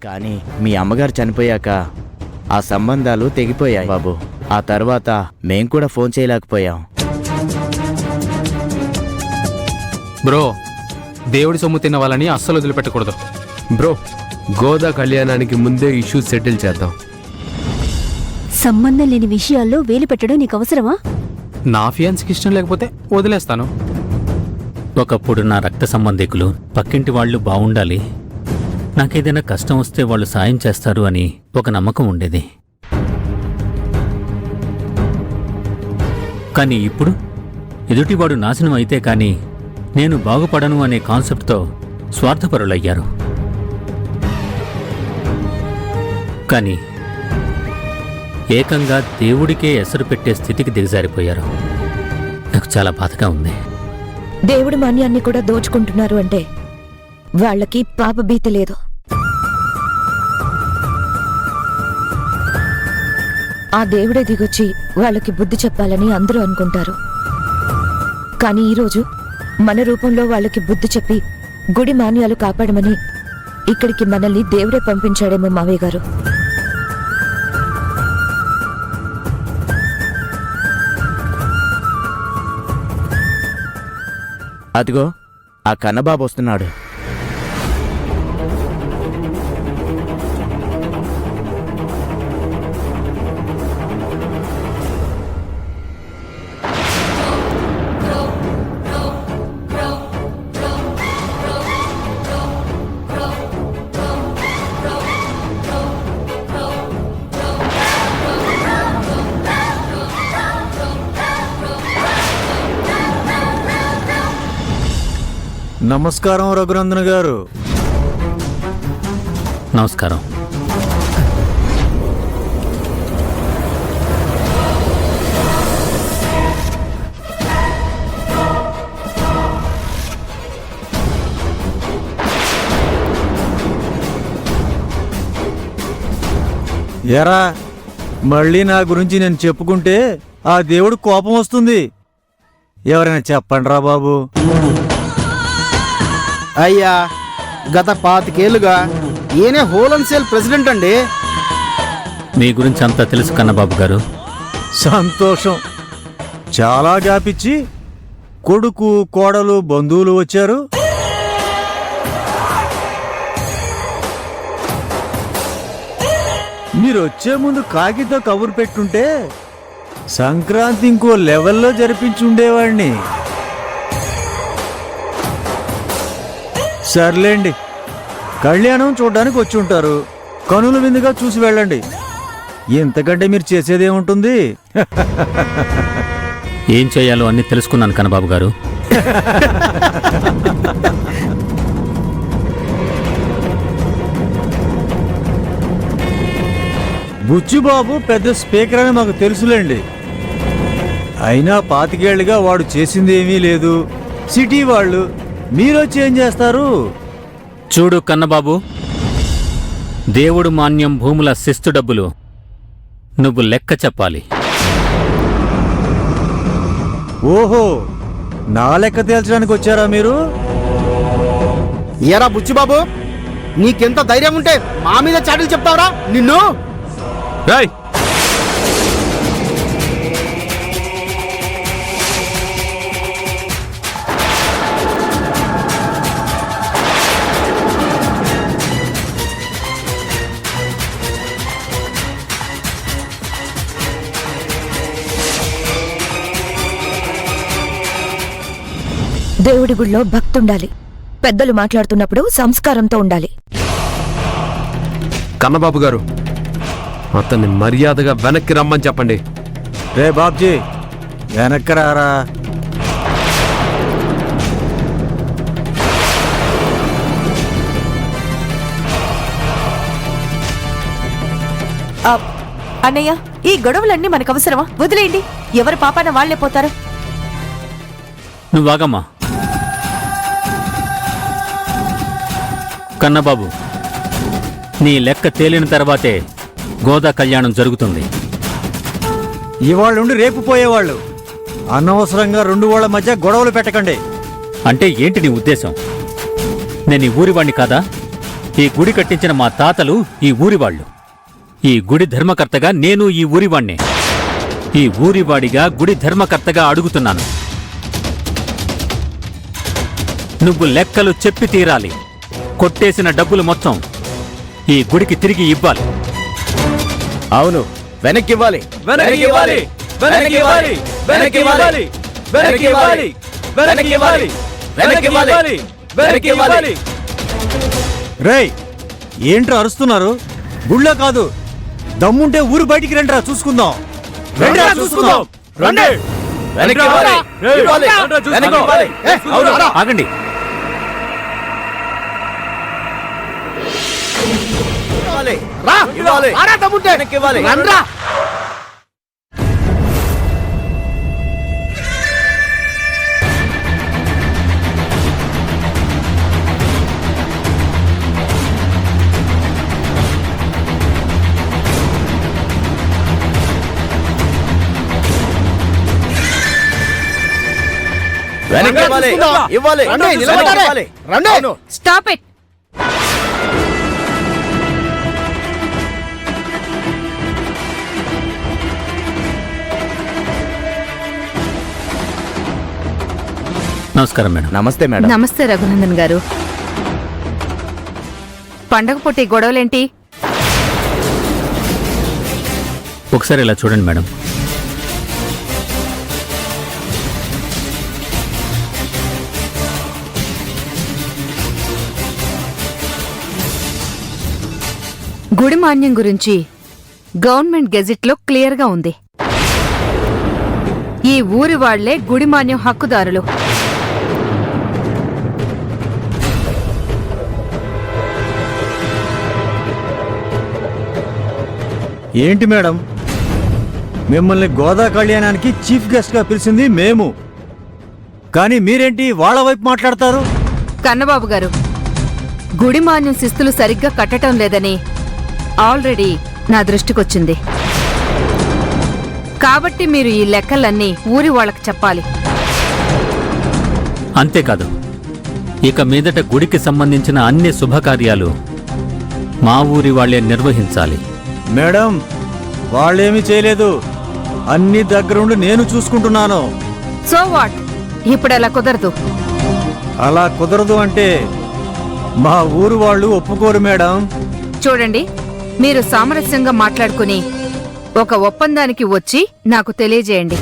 కానీ మీ అమ్మగారు చనిపోయాక ఆ సంబంధాలు తెగిపోయాయి బాబు. ఆ తర్వాత మేం కూడా ఫోన్ చేయలేకపోయాం. బ్రో, దేవుడి సొమ్ము తిన్న వాళ్ళని అస్సలు వదిలిపెట్టకూడదు. బ్రో, గోదా కళ్యాణానికి ముందే ఇష్యూ సెటిల్ చేద్దాం. సంబంధం లేని విషయాల్లో వేలు పెట్టడం నీకు అవసరమా? నా ఫియాన్స్కి ఇష్టం లేకపోతే వదిలేస్తాను. ఒకప్పుడు నా రక్త సంబంధికులు, పక్కింటి వాళ్ళు బావుండాలి, నాకేదైనా కష్టం వస్తే వాళ్ళు సాయం చేస్తారు అని ఒక నమ్మకం ఉండేది. కానీ ఇప్పుడు ఎదుటివాడు నాశనం అయితే కానీ నేను బాగుపడను అనే కాన్సెప్ట్తో స్వార్థపరులయ్యారు. కానీ ఏకంగా దేవుడికే ఎసరు పెట్టే స్థితికి దిగజారిపోయారు. నాకు చాలా బాధగా ఉంది. దేవుడి మాన్యాన్ని కూడా దోచుకుంటున్నారు అంటే వాళ్ళకి పాపభీతి లేదు. ఆ దేవుడే దిగొచ్చి వాళ్ళకి బుద్ధి చెప్పాలని అందరూ అనుకుంటారు. కానీ ఈరోజు మన రూపంలో వాళ్ళకి బుద్ధి చెప్పి గుడి మాన్యాలు కాపాడమని ఇక్కడికి మనల్ని దేవుడే పంపించాడేమో మావయ్య గారు. అదిగో ఆ కన్నబాబు వస్తున్నాడు. నమస్కారం రఘునందన్ గారు. నమస్కారం. ఎరా, మళ్ళీ నా గురించి నేను చెప్పుకుంటే ఆ దేవుడు కోపం వస్తుంది. ఎవరైనా చెప్పండి రా బాబు. అయ్యా, గత 25 ఏళ్లుగా ఈయనే హోల్ అండ్ సేల్ ప్రెసిడెంట్ అండి. మీ గురించి అంతా తెలుసు కన్నబాబు గారు. సంతోషం. చాలా గ్యాప్ ఇచ్చి కొడుకు, కోడలు, బంధువులు వచ్చారు. మీరు వచ్చే ముందు కాకితో కబురు పెట్టుంటే సంక్రాంతి ఇంకో లెవెల్లో జరిపించి ఉండేవాడిని. సర్లేండి, కళ్యాణం చూడ్డానికి వచ్చి ఉంటారు. కనుల విందుగా చూసి వెళ్ళండి. ఇంతకంటే మీరు చేసేదేముంటుంది? ఏం చేయాలో అన్నీ తెలుసుకున్నాను కన్నబాబు గారు. బుచ్చిబాబు పెద్ద స్పీకర్ అని మాకు తెలుసులేండి. అయినా 25 ఏళ్లుగా వాడు చేసిందేమీ లేదు. సిటీ వాళ్ళు మీరొచ్చి ఏం చేస్తారు? చూడు కన్నబాబు, దేవుడు మాన్యం భూముల శిస్తు డబ్బులు నువ్వు లెక్క చెప్పాలి. ఓహో, నా లెక్క తేల్చడానికి వచ్చారా మీరు? ఏరా బుచ్చిబాబు, నీకెంత ధైర్యం ఉంటే మా మీద చాటులు చెప్తావురా నిన్ను? రేయ్, దేవుడి గుళ్ళో భక్తుండాలి. పెద్దలు మాట్లాడుతున్నప్పుడు సంస్కారంతో ఉండాలి. కన్నబాబు గారు, అతన్ని మర్యాదగా వెనక్కి రమ్మని చెప్పండి. రే బాబ్జీ, వెనక్కి రారా. అన్నయ్య, ఈ గొడవలన్నీ మనకు అవసరమా? వదిలేయండి. ఎవరి పాపాన వాళ్లే పోతారు. నువ్వాగమ్మా. కన్నబాబు, నీ లెక్క తేలిన తర్వాతే గోదా కళ్యాణం జరుగుతుంది. ఇవాళ నుండి రేపు పోయేవాళ్ళు. అనవసరంగా 2 వాళ్ళ మధ్య గొడవలు పెట్టకండి. అంటే ఏంటి నీ ఉద్దేశం? నేను ఈ ఊరివాణ్ణి కాదా? ఈ గుడి కట్టించిన మా తాతలు ఈ ఊరివాళ్ళు. ఈ గుడి ధర్మకర్తగా నేను ఈ ఊరివాణ్ణే. ఈ ఊరివాడిగా గుడి ధర్మకర్తగా అడుగుతున్నాను. నువ్వు లెక్కలు చెప్పి తీరాలి. కొట్టేసిన డబ్బులు మొత్తం ఈ గుడికి తిరిగి ఇవ్వాలి. అవును, వెనక్కివ్వాలి. రేయ్, ఏంట్రా అరుస్తున్నారు? గుళ్ళో కాదు, దమ్ముంటే ఊరు బయటికి రండిరా, చూసుకుందాం. రండిరా, చూసుకుందాం. రండి. వెనక్కివ్వాలి. ఇవ్వాలి. వెనక్కివ్వాలి. అవును, ఆగండి. ఇవ్వాలి. రా ఇవ్వాలి. రారా తమ్ముంటే. వెనక్కివ్వాలి. రండ్రా. వెనక్కివ్వాలి. ఇవ్వాలి. రండి, నిలబడాలి. వెనక్కివ్వాలి. రండి. అవును. Stop it. నమస్కారం మేడం. నమస్తే మేడం. నమస్తే రఘునందన్ గారు. పండగ పుట్టి గొడవలేంటి? ఒకసారి ఇలా చూడండి మేడం. గుడి మాన్యం గురించి గవర్నమెంట్ గెజిట్లో క్లియర్గా ఉంది. ఈ ఊరి వాళ్లే గుడి మాన్యం హక్కుదారులు. ఏంటి మేడం, మిమ్మల్ని గోదా కళ్యాణానికి చీఫ్ గెస్ట్ గా పిలిచింది మేము, కానీ మీరేంటి వాళ్ళ వైపు మాట్లాడతారు? కన్నబాబు గారు, గుడి మాన్యం శిస్తులు సరిగ్గా కట్టడం లేదని ఆల్రెడీ నా దృష్టికొచ్చింది. కాబట్టి మీరు ఈ లెక్కలన్నీ ఊరి వాళ్ళకి చెప్పాలి. అంతేకాదు, ఇక మీదట గుడికి సంబంధించిన అన్ని శుభకార్యాలు మా ఊరి వాళ్లే నిర్వహించాలి. మేడం, వాళ్ళేమీ చేయలేదు, అన్ని దగ్గరుండి నేను చూసుకుంటున్నాను. So what? ఇప్పుడలా కుదరదు. అలా కుదరదు అంటే మా ఊరు వాళ్ళు ఒప్పుకోరు మేడం. చూడండి, మీరు సామరస్యంగా మాట్లాడుకుని ఒక ఒప్పందానికి వచ్చి నాకు తెలియజేయండి.